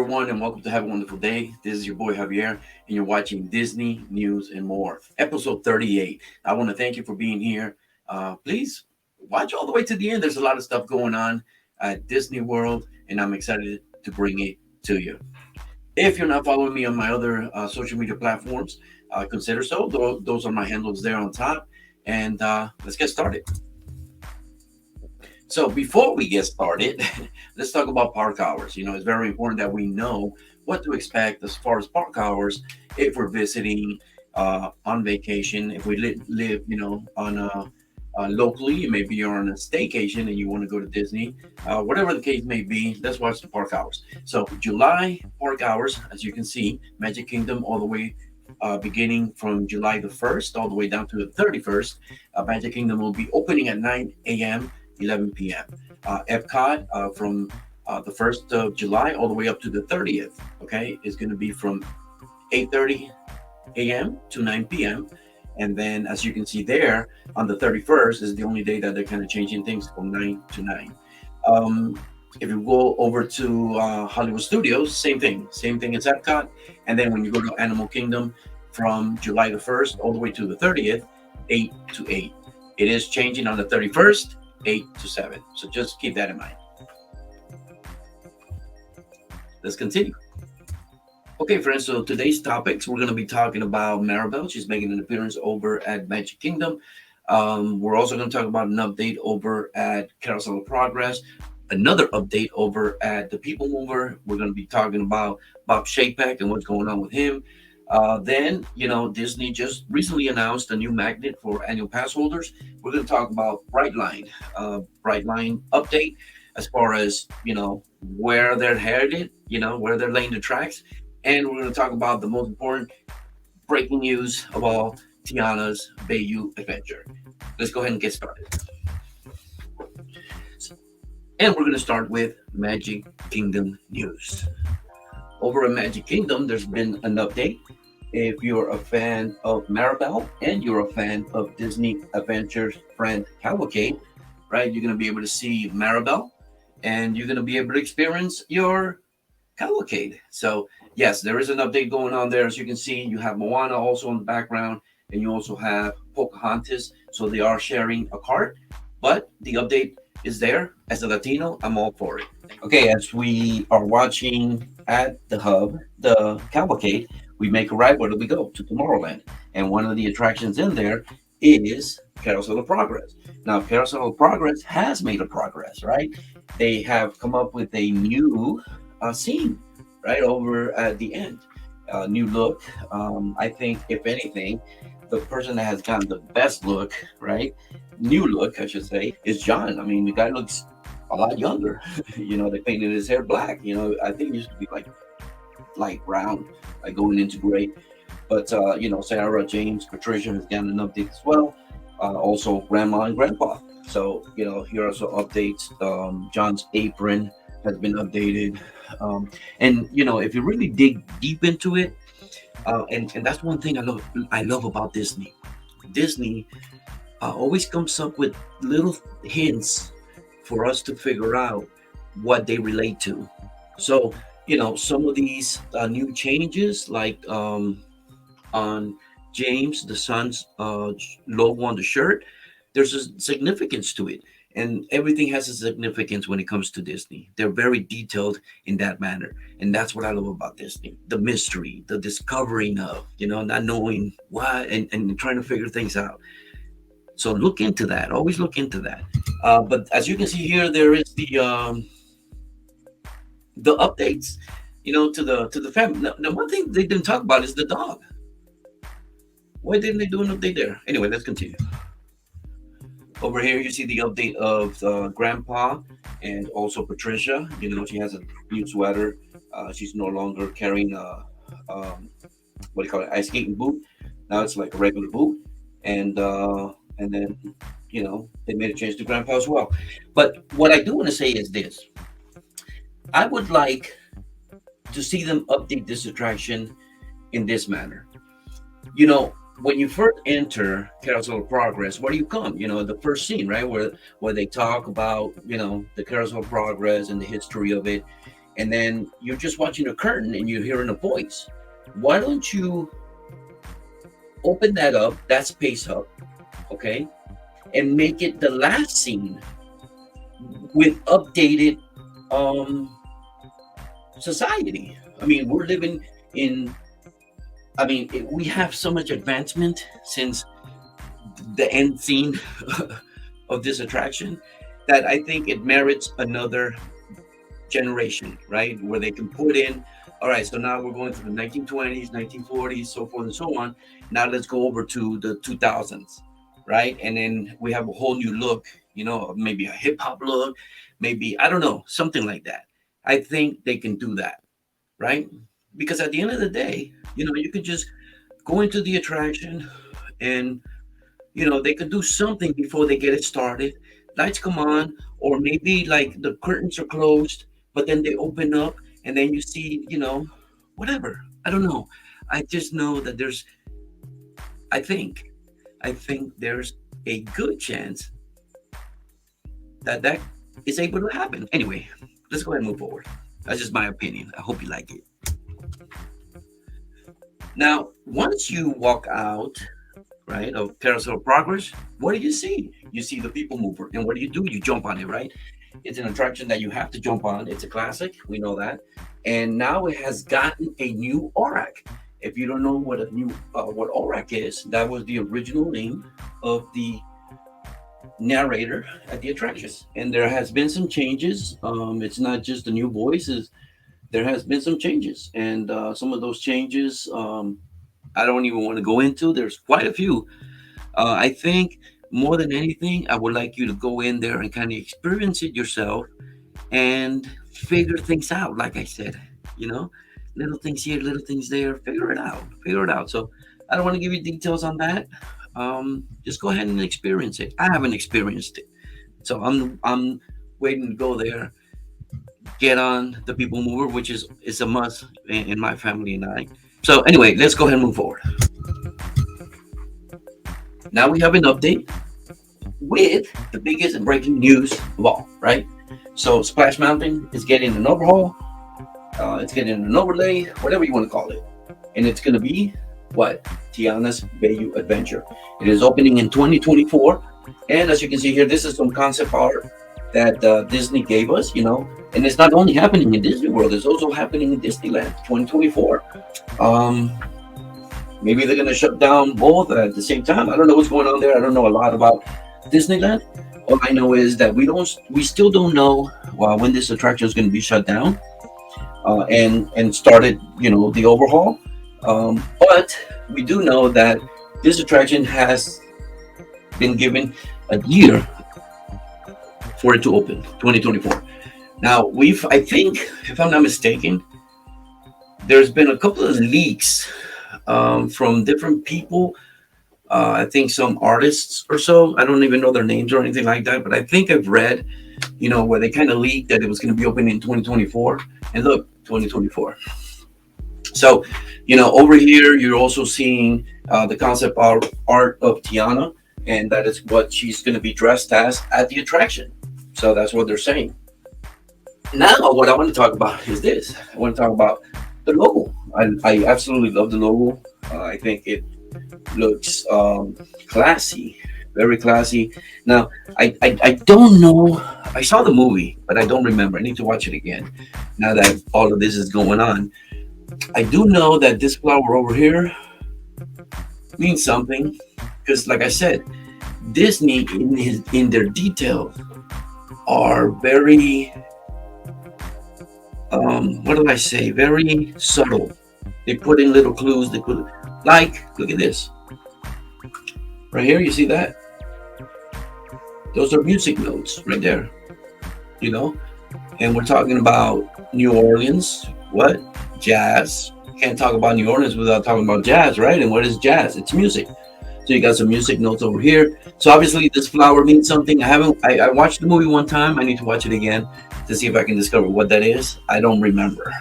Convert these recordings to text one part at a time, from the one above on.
everyone, and welcome to Have a Wonderful Day. This is your boy Javier, and you're watching Disney News and More, episode 38. I want to thank you for being here. Please watch all the way to the end. There's a lot of stuff going on at Disney World, and I'm excited to bring it to you. If you're not following me on my other social media platforms, consider so. Those are my handles there on top. And let's get started. So before we get started, let's talk about park hours. It's very important that we know what to expect as far as park hours if we're visiting on vacation. If we live, on locally, maybe you're on a staycation and you want to go to Disney, whatever the case may be, let's watch the park hours. So July park hours, as you can see, Magic Kingdom all the way beginning from July the 1st all the way down to the 31st. Magic Kingdom will be opening at 9 a.m. 11 p.m. Epcot from the 1st of July all the way up to the 30th, okay, is going to be from 8:30 a.m. to 9 p.m. And then, as you can see there, on the 31st is the only day that they're kind of changing things from 9 to 9. If you go over to Hollywood Studios, same thing as Epcot. And then when you go to Animal Kingdom from July the 1st all the way to the 30th, 8 to 8. It is changing on the 31st. 8 to 7. So just keep that in mind. Let's continue. Okay, friends, so today's topics, we're going to be talking about Maribel. She's making an appearance over at Magic Kingdom. We're also going to talk about an update over at Carrousel of Progress, another update over at the Ppl Mover. We're going to be talking about Bob Shapek and what's going on with him. Then, Disney just recently announced a new magnet for annual pass holders. We're going to talk about Brightline update as far as, where they're headed, where they're laying the tracks. And we're going to talk about the most important breaking news of all, Tiana's Bayou Adventure. Let's go ahead and get started. And we're going to start with Magic Kingdom news. Over at Magic Kingdom, there's been an update. If you're a fan of Maribel and you're a fan of Disney Adventure Friends Cavalcade, right, you're going to be able to see Maribel and you're going to be able to experience your cavalcade. So, yes, there is an update going on there. As you can see, you have Moana also in the background and you also have Pocahontas. So they are sharing a cart, but the update is there. As a Latino, I'm all for it. Okay, as we are watching at the hub, the cavalcade, we make a ride. Where do we go? To Tomorrowland. And one of the attractions in there is Carrousel of Progress. Now, Carrousel of Progress has made a progress, right? They have come up with a new scene, right, over at the end. New look. I think, if anything, the person that has gotten the best look, right, new look, I should say, is John. I mean, the guy looks a lot younger. They painted his hair black. I think it used to be like light brown, like going into gray. But Sarah, James, Patricia has gotten an update as well. Also, Grandma and Grandpa. So here are some updates. John's apron has been updated, and if you really dig deep into it, and that's one thing I love about Disney. Disney always comes up with little hints for us to figure out what they relate to. So, some of these new changes, like on James, the son's logo on the shirt, there's a significance to it. And everything has a significance when it comes to Disney. They're very detailed in that manner. And that's what I love about Disney. The mystery, the discovering of, not knowing why and trying to figure things out. So look into that. Always look into that. But as you can see here, there is the updates, to the family. Now, one thing they didn't talk about is the dog. Why didn't they do an update there? Anyway, let's continue. Over here, you see the update of Grandpa and also Patricia. She has a new sweater. She's no longer carrying what do you call it, ice skating boot. Now it's like a regular boot. And then, they made a change to Grandpa as well. But what I do want to say is this. I would like to see them update this attraction in this manner. When you first enter Carousel of Progress, where do you come? The first scene, right? Where they talk about, the Carousel of Progress and the history of it. and then you're just watching a curtain and you're hearing a voice. Why don't you open that up, that space up, okay, and make it the last scene with updated um society? I mean, we're living in, I mean, we have so much advancement since the end scene of this attraction that I think it merits another generation, right? Where they can put in, all right, so now we're going to the 1920s, 1940s, so forth and so on. Now let's go over to the 2000s, right? And then we have a whole new look, maybe a hip hop look, maybe, I don't know, something like that. I think they can do that, right? Because at the end of the day, you could just go into the attraction and they could do something before they get it started. Lights come on, or maybe like the curtains are closed, but then they open up, and then you see, whatever. I don't know. I just know that I think, there's a good chance that that is able to happen. Anyway, let's go ahead and move forward. That's just my opinion. I hope you like it. Now, once you walk out, right, of Carrousel of Progress, what do you see? You see the Ppl Mover. And what do? You jump on it, right? It's an attraction that you have to jump on. It's a classic. We know that. And now it has gotten a new ORAC. If you don't know what what ORAC is, that was the original name of the narrator at the attraction. And there has been some changes. It's not just the new voices. There has been some changes. And some of those changes, I don't even want to go into. There's quite a few. I think more than anything, I would like you to go in there and kind of experience it yourself and figure things out. Like I said, little things here, little things there. Figure it out. Figure it out. So I don't want to give you details on that. Just go ahead and experience it. I haven't experienced it, so I'm waiting to go there. Get on the Ppl Mover, which is a must in my family and I. So anyway, let's go ahead and move forward. Now we have an update with the biggest and breaking news of all, right? So Splash Mountain is getting an overhaul. It's getting an overlay, whatever you want to call it. And it's going to be what? Tiana's Bayou Adventure. It is opening in 2024. And as you can see here, this is some concept art that Disney gave us, and it's not only happening in Disney World, it's also happening in Disneyland 2024. Maybe they're going to shut down both at the same time. I don't know what's going on there. I don't know a lot about Disneyland. All I know is that we still don't know when this attraction is going to be shut down and started, the overhaul. But we do know that this attraction has been given a year for it to open, 2024. Now, I think, if I'm not mistaken, there's been a couple of leaks from different people. I think some artists or so. I don't even know their names or anything like that, but I think I've read, where they kind of leaked that it was going to be open in 2024. And look, 2024. So, over here, you're also seeing the concept art of Tiana, and that is what she's going to be dressed as at the attraction. So that's what they're saying. Now, what I want to talk about is this. I want to talk about the logo. I absolutely love the logo. I think it looks classy, very classy. Now, I don't know. I saw the movie, but I don't remember. I need to watch it again now that all of this is going on. I do know that this flower over here means something because, like I said, Disney in their details are very what do I say? Very subtle. They put in little clues. They put look at this right here. You see that? Those are music notes right there. And we're talking about New Orleans. What? Jazz. Can't talk about New Orleans without talking about jazz, right? And what is jazz? It's music. So you got some music notes over here. So obviously this flower means something. I watched the movie one time. I need to watch it again to see if I can discover what that is. I don't remember.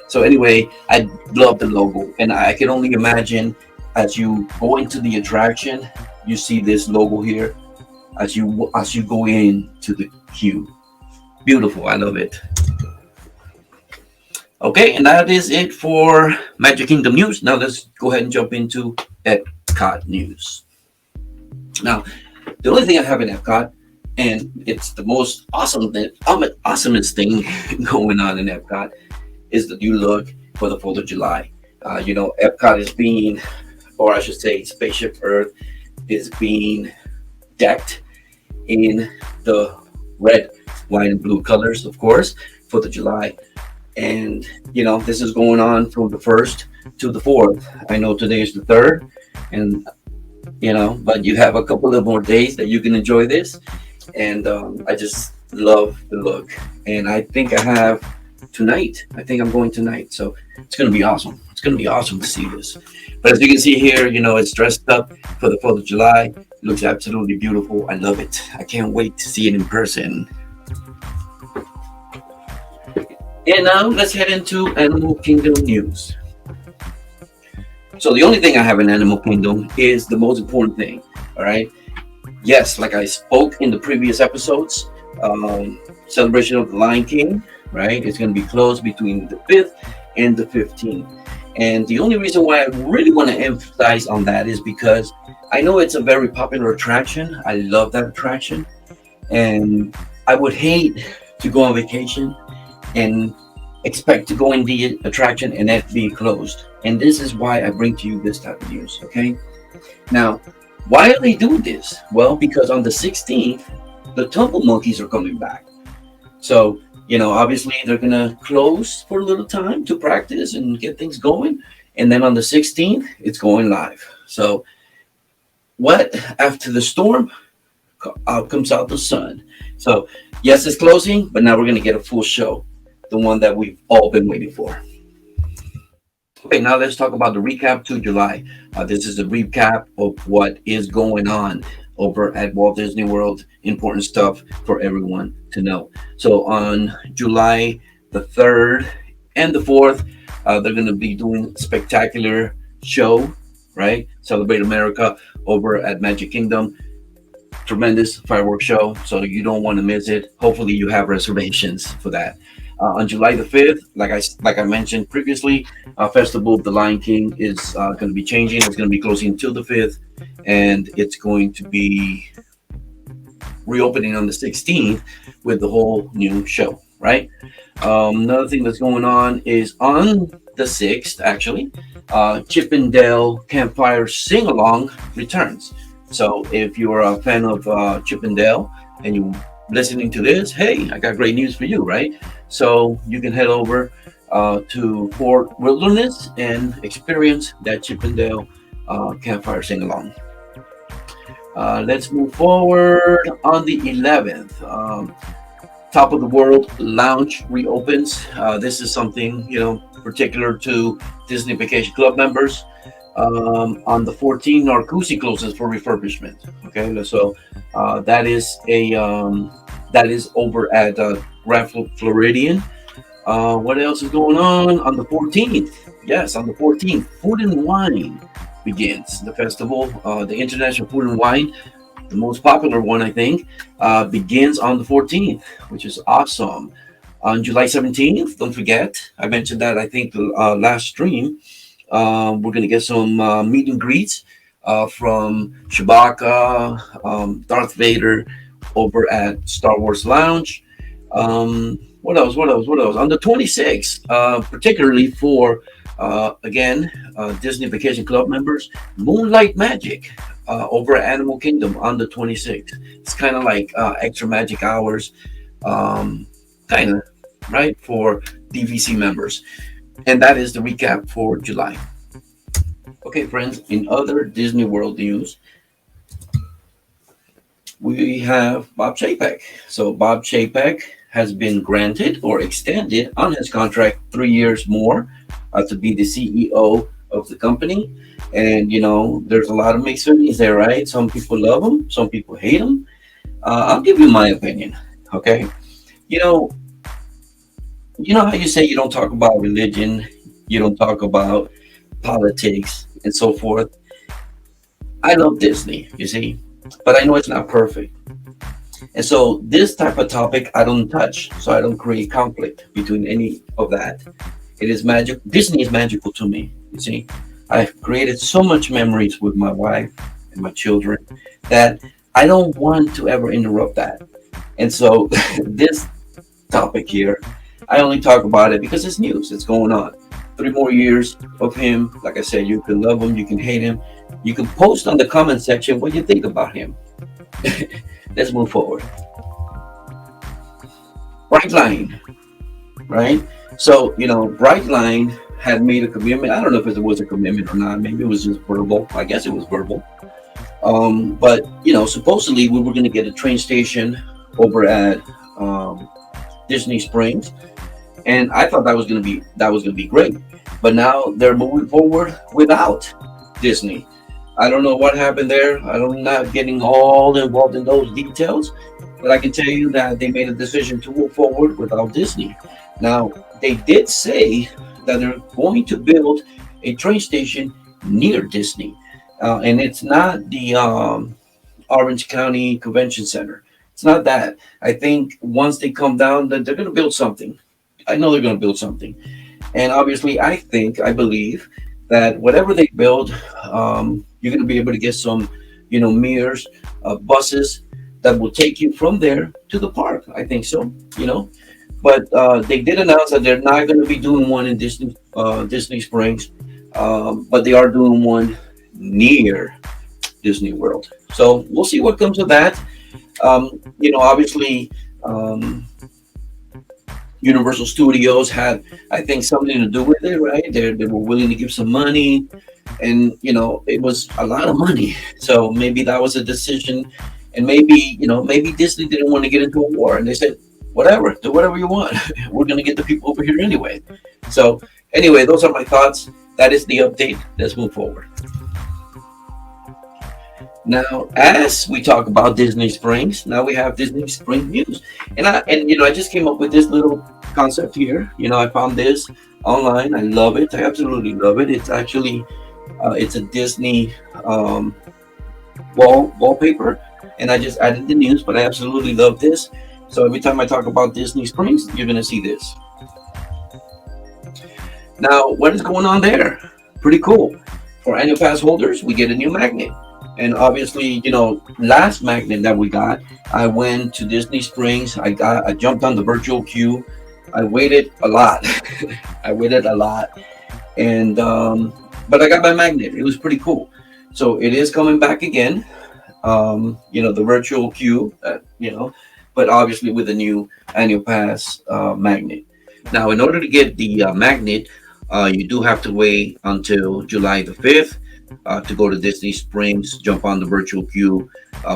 So anyway, I love the logo, and I can only imagine as you go into the attraction, you see this logo here as you go into the queue. Beautiful. I love it. Okay, and that is it for Magic Kingdom news. Now let's go ahead and jump into Epcot news. Now, the only thing I have in Epcot, and it's the most awesomest thing going on in Epcot, is the new look for the 4th of July. Epcot is being, or I should say, Spaceship Earth is being decked in the red, white, and blue colors, of course, 4th of July. And, this is going on from the 1st to the 4th. I know today is the 3rd, and, but you have a couple of more days that you can enjoy this. And I just love the look. And I think I have tonight. I think I'm going tonight. So it's going to be awesome. It's going to be awesome to see this. But as you can see here, it's dressed up for the 4th of July. It looks absolutely beautiful. I love it. I can't wait to see it in person. And now let's head into Animal Kingdom news. So the only thing I have in Animal Kingdom is the most important thing. All right. Yes, like I spoke in the previous episodes, celebration of the Lion King, right? It's going to be closed between the 5th and the 15th. And the only reason why I really want to emphasize on that is because I know it's a very popular attraction. I love that attraction. And I would hate to go on vacation and expect to go in the attraction and it be closed. And this is why I bring to you this type of news, okay? Now, why are they doing this? Well, because on the 16th, the Tumble Monkeys are coming back. So, obviously they're going to close for a little time to practice and get things going. And then on the 16th, it's going live. So, what after the storm, out comes out the sun. So, yes, it's closing, but now we're going to get a full show, the one that we've all been waiting for. Okay, now let's talk about the recap to July. This is a recap of what is going on over at Walt Disney World. Important stuff for everyone to know. So on July the 3rd and the 4th, they're going to be doing spectacular show, right? Celebrate America over at Magic Kingdom. Tremendous fireworks show, so you don't want to miss it. Hopefully you have reservations for that. On July the 5th, like I mentioned previously, Festival of the Lion King is going to be changing. It's going to be closing until the 5th, and it's going to be reopening on the 16th with the whole new show, right? Another thing that's going on is on the 6th, actually, Chip and Dale Campfire Sing-Along returns. So if you're a fan of Chip and Dale and you listening to this, hey, I got great news for you, right? So you can head over to Fort Wilderness and experience that Chip and Dale Campfire Sing-Along. Let's move forward. On the 11th, Top of the World Lounge reopens. This is something, particular to Disney Vacation Club members. On the 14th, Narcoossee closes for refurbishment. Okay, so that is over at Grand Floridian. What else is going on the 14th? Yes, on the 14th, Food and Wine begins. The festival, the International Food and Wine, the most popular one, I think, begins on the 14th, which is awesome. On July 17th, don't forget, I mentioned that, I think, last stream, we're going to get some meet and greets from Chewbacca, Darth Vader over at Star Wars Lounge. What else? On the 26th, particularly for, again, Disney Vacation Club members, Moonlight Magic over at Animal Kingdom on the 26th. It's kind of like extra magic hours, kind of, right, for DVC members. And that is the recap for July. Okay, friends, in other Disney World news, we have Bob Shapek. So Bob Shapek has been granted or extended on his contract 3 years more to be the CEO of the company. And, there's a lot of mixed feelings there, right? Some people love him, some people hate him. I'll give you my opinion, okay? How you say you don't talk about religion, you don't talk about politics and so forth. I love Disney, you see, but I know it's not perfect. And so this type of topic I don't touch, so I don't create conflict between any of that. It is magic. Disney is magical to me. You see, I've created so much memories with my wife and my children that I don't want to ever interrupt that. And so this topic here, I only talk about it because it's news. It's going on. 3 more years of him. Like I said, you can love him, you can hate him. You can post on the comment section what you think about him. Let's move forward. Brightline, right? So, Brightline had made a commitment. I don't know if it was a commitment or not. Maybe it was just verbal. I guess it was verbal. But, supposedly we were going to get a train station over at Disney Springs, and I thought that was gonna be great. But now they're moving forward without Disney. I don't know what happened there. I'm not getting all involved in those details, but I can tell you that they made a decision to move forward without Disney. Now they did say that they're going to build a train station near Disney, and it's not the Orange County Convention Center. It's not that. I think once they come down, that they're going to build something. I know they're going to build something, and obviously, I believe that whatever they build, you're going to be able to get some, mirrors, buses that will take you from there to the park. I think so. But they did announce that they're not going to be doing one in Disney Springs, but they are doing one near Disney World. So we'll see what comes of that. Obviously, Universal Studios had, I think, something to do with it, right? They were willing to give some money, and it was a lot of money. So maybe that was a decision, and maybe Disney didn't want to get into a war, and they said, whatever, do whatever you want. We're gonna get the people over here anyway. So anyway, those are my thoughts. That is the update. Let's move forward. Now, as we talk about Disney Springs, now we have Disney Springs news, and I just came up with this little concept here. I found this online. I love it. I absolutely love it. It's actually it's a Disney wallpaper, and I just added the news. But I absolutely love this. So every time I talk about Disney Springs, you're gonna see this. Now, what is going on there? Pretty cool. For annual pass holders, we get a new magnet. And obviously, last magnet that we got, I went to Disney Springs. I jumped on the virtual queue. I waited a lot. I waited a lot, and but I got my magnet. It was pretty cool. So it is coming back again. The virtual queue. But obviously with a new annual pass magnet. Now, in order to get the magnet, you do have to wait until July the 5th. To go to Disney Springs, jump on the virtual queue,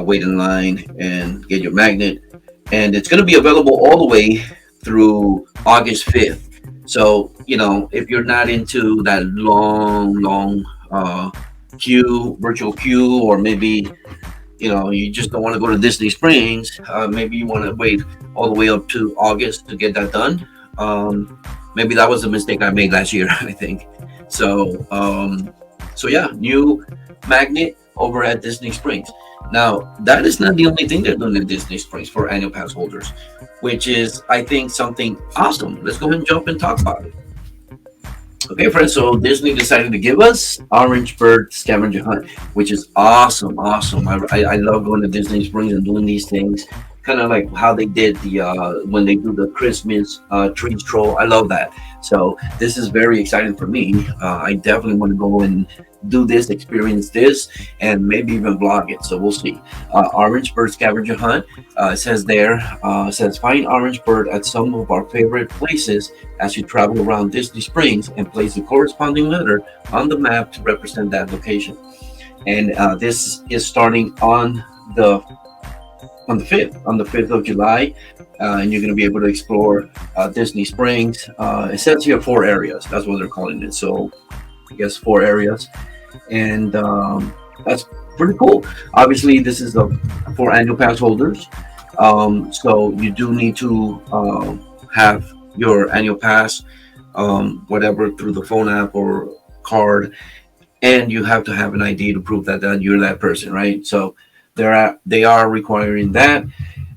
wait in line, and get your magnet. And it's going to be available all the way through August 5th. So, if you're not into that long virtual queue, or maybe, you just don't want to go to Disney Springs, maybe you want to wait all the way up to August to get that done. Maybe that was a mistake I made last year, I think. So yeah, new magnet over at Disney Springs. Now, that is not the only thing they're doing at Disney Springs for annual pass holders, which is, I think, something awesome. Let's go ahead and jump and talk about it. Okay, friends, so Disney decided to give us Orange Bird Scavenger Hunt, which is awesome, awesome. I love going to Disney Springs and doing these things, kind of like how they did when they do the Christmas tree stroll. I love that. So this is very exciting for me. I definitely want to go and do this, experience this, and maybe even vlog it. So we'll see. Orange Bird Scavenger Hunt. It says there, says find orange bird at some of our favorite places as you travel around Disney Springs, and place the corresponding letter on the map to represent that location. And this is starting on the 5th of July, and you're going to be able to explore Disney Springs. It says here 4 areas. That's what they're calling it. So I guess 4 areas, and that's pretty cool. Obviously, this is for annual pass holders. So you do need to have your annual pass, whatever, through the phone app or card, and you have to have an ID to prove that you're that person, right? So they are requiring that.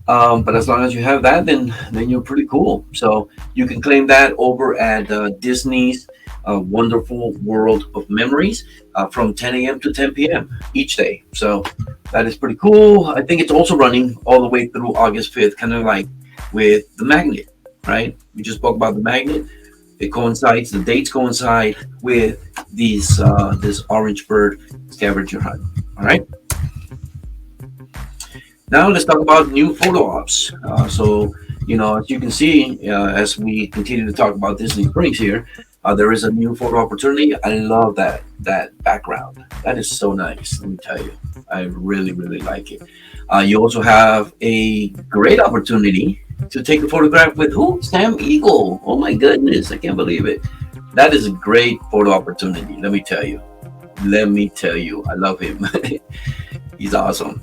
But as long as you have that, then you're pretty cool. So you can claim that over at Disney's Wonderful World of Memories from 10 a.m. to 10 p.m. each day. So that is pretty cool. I think it's also running all the way through August 5th, kind of like with the magnet, right? We just spoke about the magnet. It coincides, the dates coincide with these this Orange Bird Scavenger Hunt. All right. Now let's talk about new photo ops. As you can see, as we continue to talk about Disney Springs here, there is a new photo opportunity. I love that background. That is so nice. Let me tell you, I really really like it. You also have a great opportunity to take a photograph with who? Sam Eagle. Oh my goodness, I can't believe it. That is a great photo opportunity. Let me tell you. Let me tell you, I love him. He's awesome.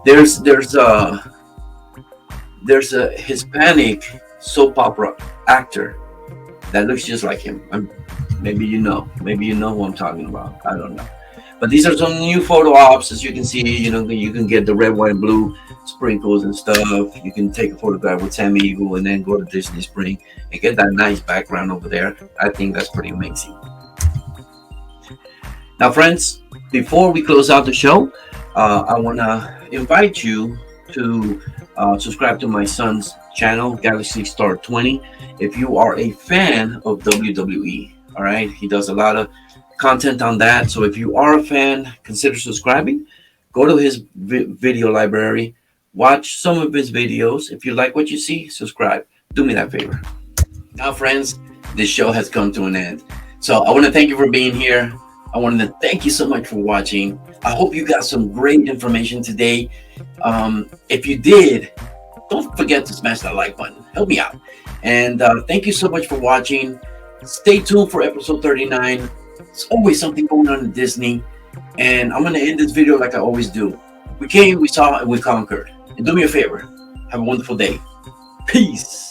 There's there's a there's a Hispanic soap opera actor that looks just like him. Maybe you know who I'm talking about. I don't know. But these are some new photo ops. As you can see, you can get the red, white, and blue sprinkles and stuff. You can take a photograph with Sam Eagle and then go to Disney Spring and get that nice background over there. I think that's pretty amazing. Now, friends, before we close out the show, I want to invite you to subscribe to my son's channel, Galaxy Star 20, if you are a fan of WWE. All right, he does a lot of content on that. So if you are a fan, consider subscribing. Go to his video library, watch some of his videos. If you like what you see, subscribe. Do me that favor. Now, friends, this show has come to an end. So I want to thank you for being here. I wanted to thank you so much for watching. I hope you got some great information today. If you did, don't forget to smash that like button. Help me out. And thank you so much for watching. Stay tuned for episode 39. There's always something going on in Disney. And I'm going to end this video like I always do. We came, we saw, and we conquered. And do me a favor. Have a wonderful day. Peace.